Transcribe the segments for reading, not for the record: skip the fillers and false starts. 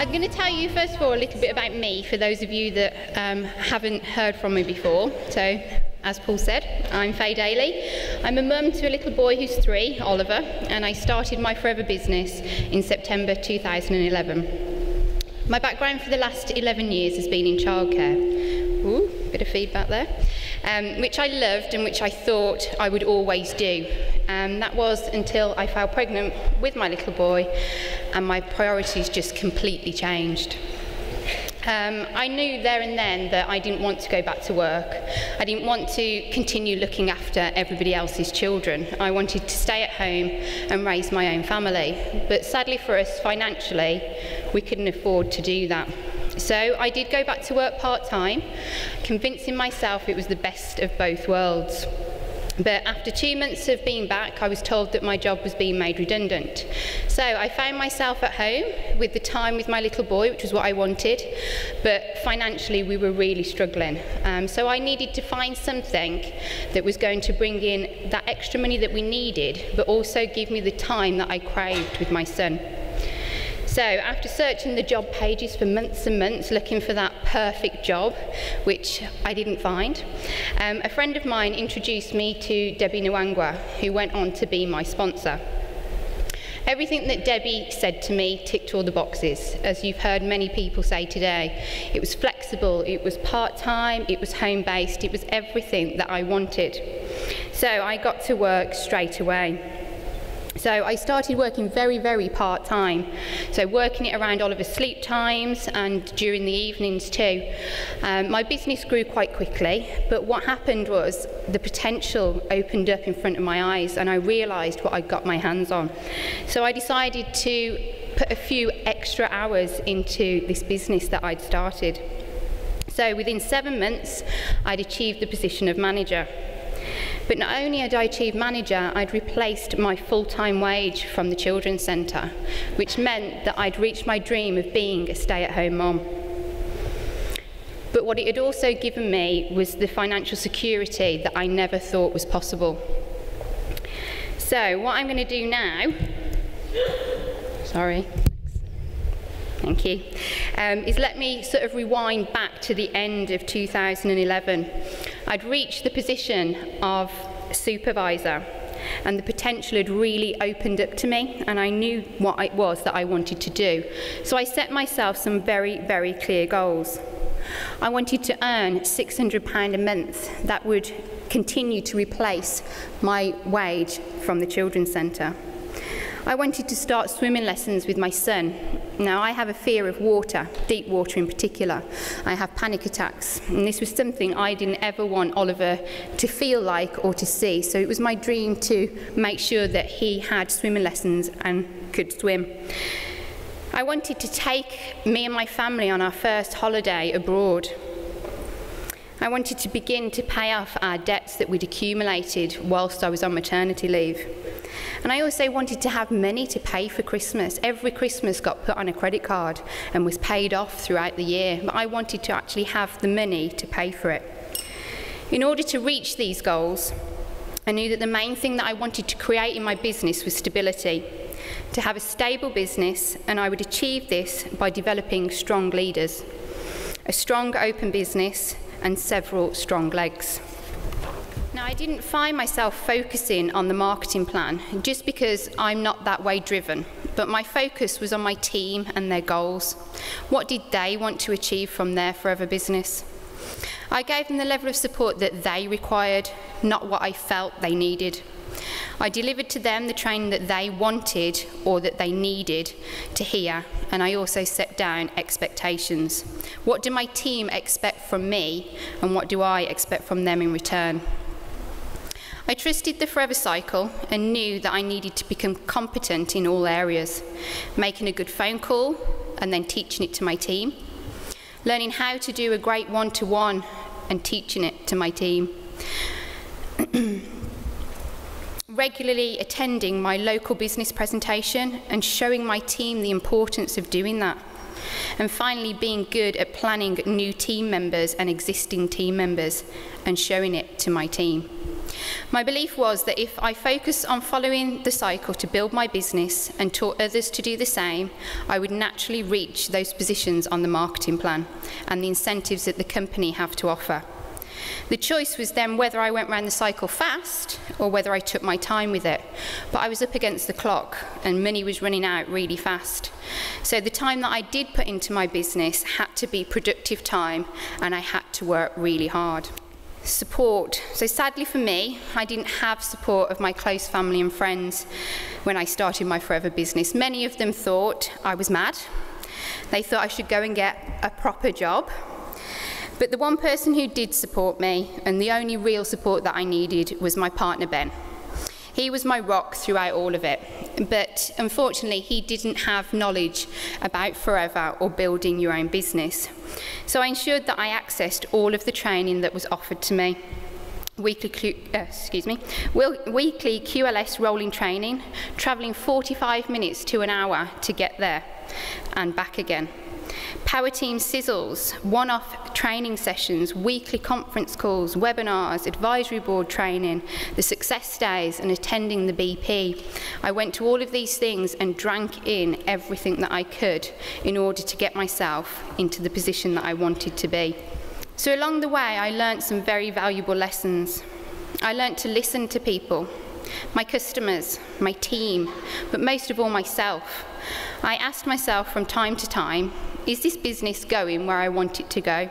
I'm going to tell you first of all a little bit about me for those of you that haven't heard from me before. So, as Paul said, I'm Faye Daley. I'm a mum to a little boy who's 3, Oliver, and I started my forever business in September 2011. My background for the last 11 years has been in childcare. Ooh, bit of feedback there. Which I loved and which I thought I would always do. That was until I fell pregnant with my little boy and my priorities just completely changed. I knew there and then that I didn't want to go back to work. I didn't want to continue looking after everybody else's children. I wanted to stay at home and raise my own family. But sadly for us, financially, we couldn't afford to do that. So I did go back to work part-time, convincing myself it was the best of both worlds. But after 2 months of being back, I was told that my job was being made redundant. So I found myself at home with the time with my little boy, which was what I wanted, but financially we were really struggling. So I needed to find something that was going to bring in that extra money that we needed, but also give me the time that I craved with my son. So after searching the job pages for months and months looking for that perfect job, which I didn't find, a friend of mine introduced me to Debbie Nwangwa, who went on to be my sponsor. Everything that Debbie said to me ticked all the boxes, as you've heard many people say today. It was flexible, it was part-time, it was home-based, it was everything that I wanted. So I got to work straight away. So I started working very, very part-time, so working it around Oliver's sleep times and during the evenings too. My business grew quite quickly, but what happened was the potential opened up in front of my eyes and I realised what I got my hands on. So I decided to put a few extra hours into this business that I'd started. So within 7 months, I'd achieved the position of manager. But not only had I achieved manager, I'd replaced my full-time wage from the children's centre, which meant that I'd reached my dream of being a stay-at-home mum. But what it had also given me was the financial security that I never thought was possible. So what I'm going to do now, thank you, is let me sort of rewind back to the end of 2011. I'd reached the position of supervisor and the potential had really opened up to me and I knew what it was that I wanted to do. So I set myself some very, very clear goals. I wanted to earn £600 a month that would continue to replace my wage from the children's centre. I wanted to start swimming lessons with my son. Now, I have a fear of water, deep water in particular. I have panic attacks, and this was something I didn't ever want Oliver to feel like or to see, so it was my dream to make sure that he had swimming lessons and could swim. I wanted to take me and my family on our first holiday abroad. I wanted to begin to pay off our debts that we'd accumulated whilst I was on maternity leave. And I also wanted to have money to pay for Christmas. Every Christmas got put on a credit card and was paid off throughout the year, but I wanted to actually have the money to pay for it. In order to reach these goals, I knew that the main thing that I wanted to create in my business was stability, to have a stable business, and I would achieve this by developing strong leaders, a strong open business, and several strong legs. Now, I didn't find myself focusing on the marketing plan just because I'm not that way driven, but my focus was on my team and their goals. What did they want to achieve from their forever business? I gave them the level of support that they required, not what I felt they needed. I delivered to them the training that they wanted or that they needed to hear, and I also set down expectations. What do my team expect from me, and what do I expect from them in return? I trusted the forever cycle and knew that I needed to become competent in all areas, making a good phone call and then teaching it to my team, learning how to do a great one-to-one and teaching it to my team, regularly attending my local business presentation and showing my team the importance of doing that, and finally being good at planning new team members and existing team members and showing it to my team. My belief was that if I focused on following the cycle to build my business and taught others to do the same, I would naturally reach those positions on the marketing plan and the incentives that the company have to offer. The choice was then whether I went round the cycle fast or whether I took my time with it. But I was up against the clock and money was running out really fast. So the time that I did put into my business had to be productive time, and I had to work really hard. Support. So sadly for me, I didn't have support of my close family and friends when I started my forever business. Many of them thought I was mad. They thought I should go and get a proper job. But the one person who did support me, and the only real support that I needed, was my partner, Ben. He was my rock throughout all of it. But unfortunately, he didn't have knowledge about forever or building your own business. So I ensured that I accessed all of the training that was offered to me. Weekly QLS rolling training, travelling 45 minutes to an hour to get there and back again. Power Team sizzles, one-off training sessions, weekly conference calls, webinars, advisory board training, the success days, and attending the BP. I went to all of these things and drank in everything that I could in order to get myself into the position that I wanted to be. So along the way, I learnt some very valuable lessons. I learnt to listen to people, my customers, my team, but most of all myself. I asked myself from time to time, is this business going where I want it to go?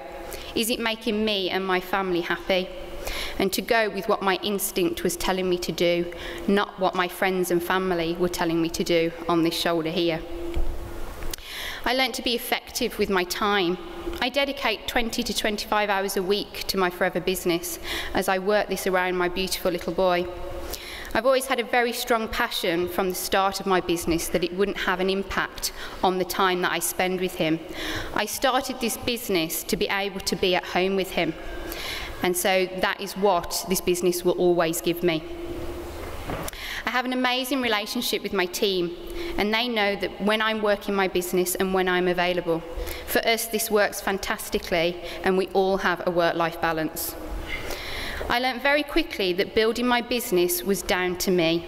Is it making me and my family happy? And to go with what my instinct was telling me to do, not what my friends and family were telling me to do on this shoulder here. I learnt to be effective with my time. I dedicate 20 to 25 hours a week to my forever business as I work this around my beautiful little boy. I've always had a very strong passion from the start of my business that it wouldn't have an impact on the time that I spend with him. I started this business to be able to be at home with him, and so that is what this business will always give me. I have an amazing relationship with my team, and they know that when I'm working my business and when I'm available. For us, this works fantastically, and we all have a work-life balance. I learnt very quickly that building my business was down to me.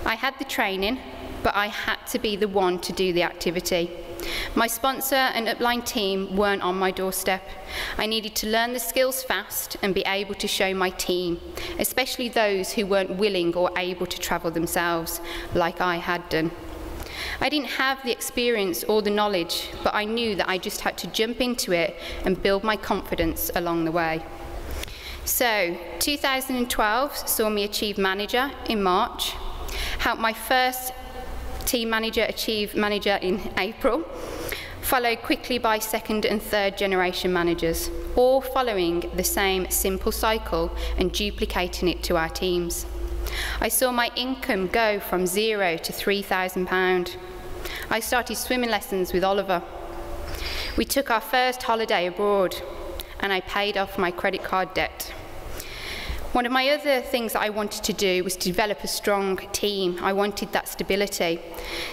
I had the training, but I had to be the one to do the activity. My sponsor and upline team weren't on my doorstep. I needed to learn the skills fast and be able to show my team, especially those who weren't willing or able to travel themselves, like I had done. I didn't have the experience or the knowledge, but I knew that I just had to jump into it and build my confidence along the way. So, 2012 saw me achieve manager in March, helped my first team manager achieve manager in April, followed quickly by second and third generation managers, all following the same simple cycle and duplicating it to our teams. I saw my income go from £0 to £3,000. I started swimming lessons with Oliver. We took our first holiday abroad, and I paid off my credit card debt. One of my other things that I wanted to do was to develop a strong team. I wanted that stability.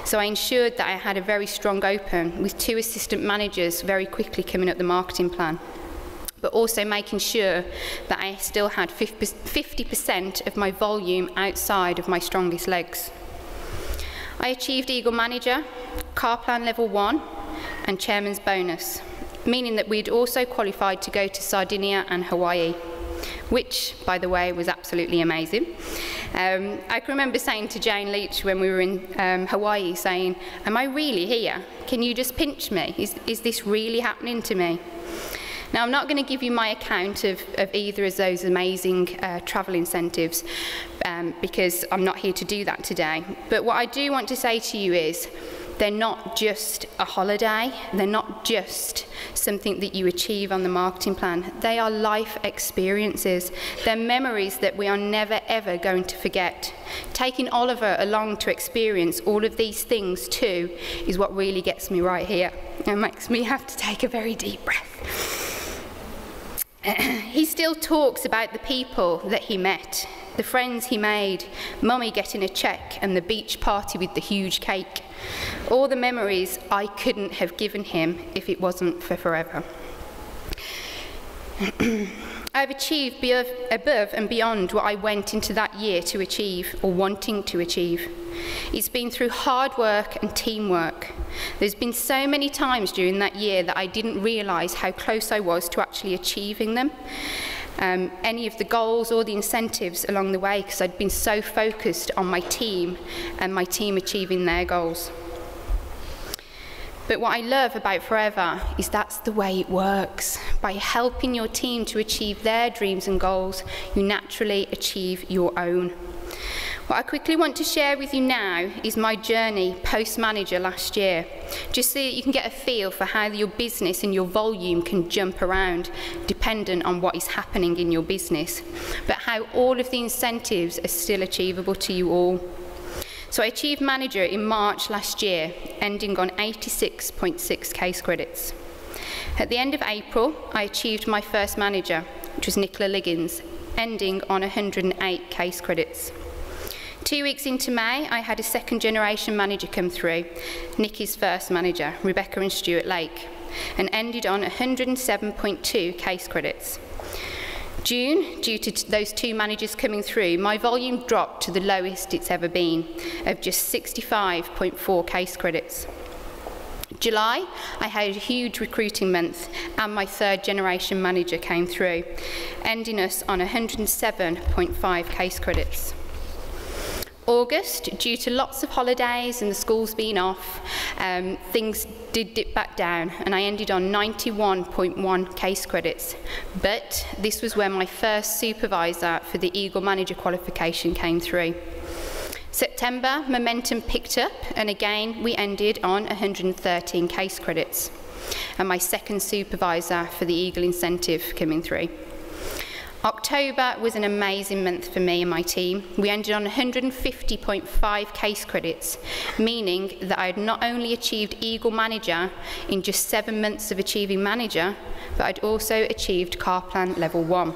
So I ensured that I had a very strong open with 2 assistant managers very quickly coming up the marketing plan, but also making sure that I still had 50% of my volume outside of my strongest legs. I achieved Eagle Manager, Car Plan Level 1, and Chairman's Bonus, meaning that we'd also qualified to go to Sardinia and Hawaii, which, by the way, was absolutely amazing. I can remember saying to Jane Leach when we were in Hawaii, saying, "Am I really here? Can you just pinch me? Is this really happening to me?" Now, I'm not going to give you my account of either of those amazing travel incentives because I'm not here to do that today. But what I do want to say to you is, they're not just a holiday, they're not just something that you achieve on the marketing plan. They are life experiences. They're memories that we are never ever going to forget. Taking Oliver along to experience all of these things too is what really gets me right here and makes me have to take a very deep breath. He still talks about the people that he met, the friends he made, Mummy getting a cheque and the beach party with the huge cake. All the memories I couldn't have given him if it wasn't for forever. I've achieved above and beyond what I went into that year to achieve or wanting to achieve. It's been through hard work and teamwork. There's been so many times during that year that I didn't realise how close I was to actually achieving them, any of the goals or the incentives along the way, because I'd been so focused on my team and my team achieving their goals. But what I love about Forever is that's the way it works. By helping your team to achieve their dreams and goals, you naturally achieve your own. What I quickly want to share with you now is my journey post-manager last year, just so that you can get a feel for how your business and your volume can jump around dependent on what is happening in your business, but how all of the incentives are still achievable to you all. So I achieved manager in March last year, ending on 86.6 case credits. At the end of April, I achieved my first manager, which was Nicola Liggins, ending on 108 case credits. 2 weeks into May, I had a second generation manager come through, Nikki's first manager, Rebecca and Stuart Lake, and ended on 107.2 case credits. June, due to those two managers coming through, my volume dropped to the lowest it's ever been, of just 65.4 case credits. July, I had a huge recruiting month, and my third generation manager came through, ending us on 107.5 case credits. August, due to lots of holidays and the schools being off, things did dip back down, and I ended on 91.1 case credits. But this was when my first supervisor for the Eagle Manager qualification came through. September, momentum picked up, and again we ended on 113 case credits, and my second supervisor for the Eagle incentive coming through. October was an amazing month for me and my team. We ended on 150.5 case credits, meaning that I had not only achieved Eagle Manager in just 7 months of achieving Manager, but I'd also achieved Car Plan Level 1.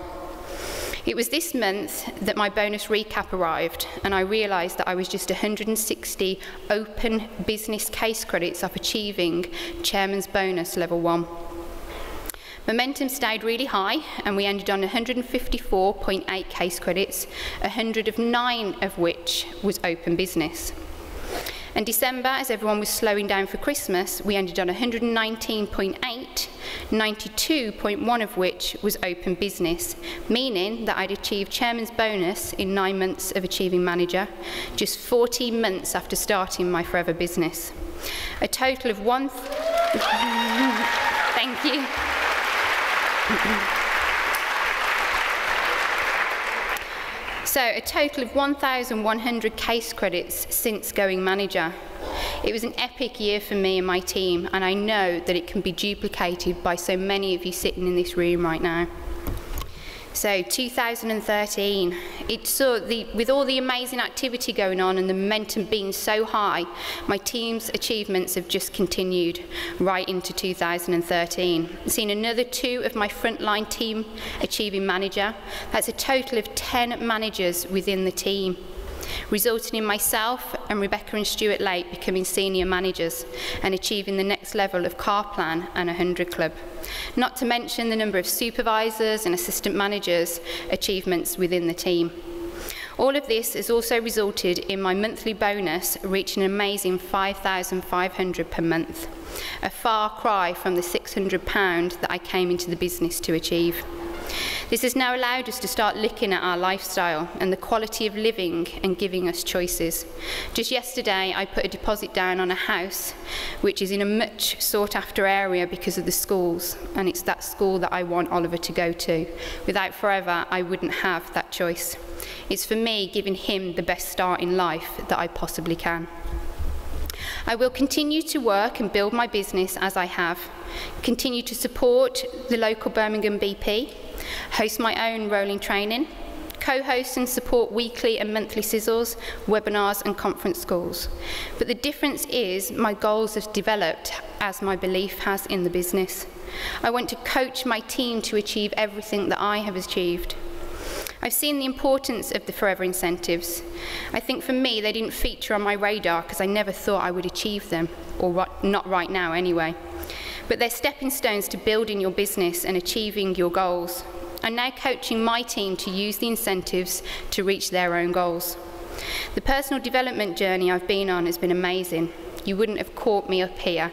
It was this month that my bonus recap arrived, and I realised that I was just 160 open business case credits off achieving Chairman's Bonus Level 1. Momentum stayed really high, and we ended on 154.8 case credits, 109 of which was open business. In December, as everyone was slowing down for Christmas, we ended on 119.8, 92.1 of which was open business, meaning that I'd achieved Chairman's Bonus in 9 months of achieving Manager, just 14 months after starting my Forever business. A total of Thank you. So a total of 1,100 case credits since going manager. It was an epic year for me and my team, and I know that it can be duplicated by so many of you sitting in this room right now. So 2013, with all the amazing activity going on and the momentum being so high, my team's achievements have just continued right into 2013. I've seen another 2 of my frontline team achieving manager. That's a total of 10 managers within the team, resulting in myself and Rebecca and Stuart Lake becoming senior managers and achieving the next level of Car Plan and 100 Club. Not to mention the number of supervisors and assistant managers' achievements within the team. All of this has also resulted in my monthly bonus reaching an amazing £5,500 per month, a far cry from the £600 that I came into the business to achieve. This has now allowed us to start looking at our lifestyle and the quality of living and giving us choices. Just yesterday, I put a deposit down on a house which is in a much sought after area because of the schools, and it's that school that I want Oliver to go to. Without Forever, I wouldn't have that choice. It's for me giving him the best start in life that I possibly can. I will continue to work and build my business as I have, continue to support the local Birmingham BP, host my own rolling training, co-host and support weekly and monthly sizzles, webinars and conference calls. But the difference is my goals have developed as my belief has in the business. I want to coach my team to achieve everything that I have achieved. I've seen the importance of the Forever incentives. I think for me they didn't feature on my radar because I never thought I would achieve them, or not right now anyway. But they're stepping stones to building your business and achieving your goals. I'm now coaching my team to use the incentives to reach their own goals. The personal development journey I've been on has been amazing. You wouldn't have caught me up here,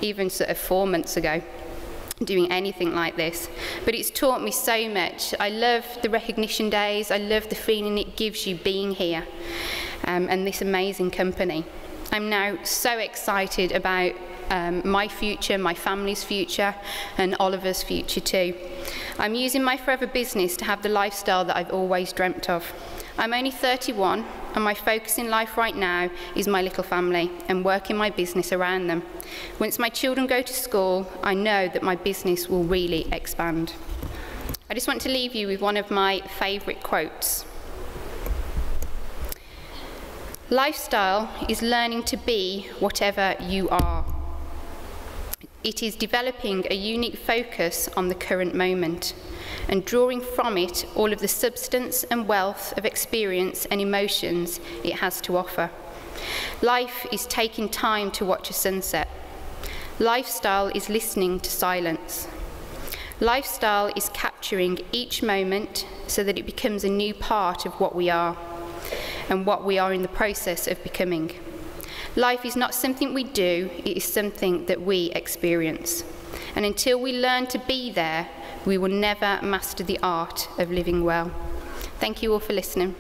even sort of 4 months ago, doing anything like this. But it's taught me so much. I love the recognition days. I love the feeling it gives you being here and this amazing company. I'm now so excited about my future, my family's future, and Oliver's future too. I'm using my forever business to have the lifestyle that I've always dreamt of. I'm only 31, and my focus in life right now is my little family and working my business around them. Once my children go to school, I know that my business will really expand. I just want to leave you with one of my favourite quotes. Lifestyle is learning to be whatever you are. It is developing a unique focus on the current moment and drawing from it all of the substance and wealth of experience and emotions it has to offer. Life is taking time to watch a sunset. Lifestyle is listening to silence. Lifestyle is capturing each moment so that it becomes a new part of what we are and what we are in the process of becoming. Life is not something we do, it is something that we experience. And until we learn to be there, we will never master the art of living well. Thank you all for listening.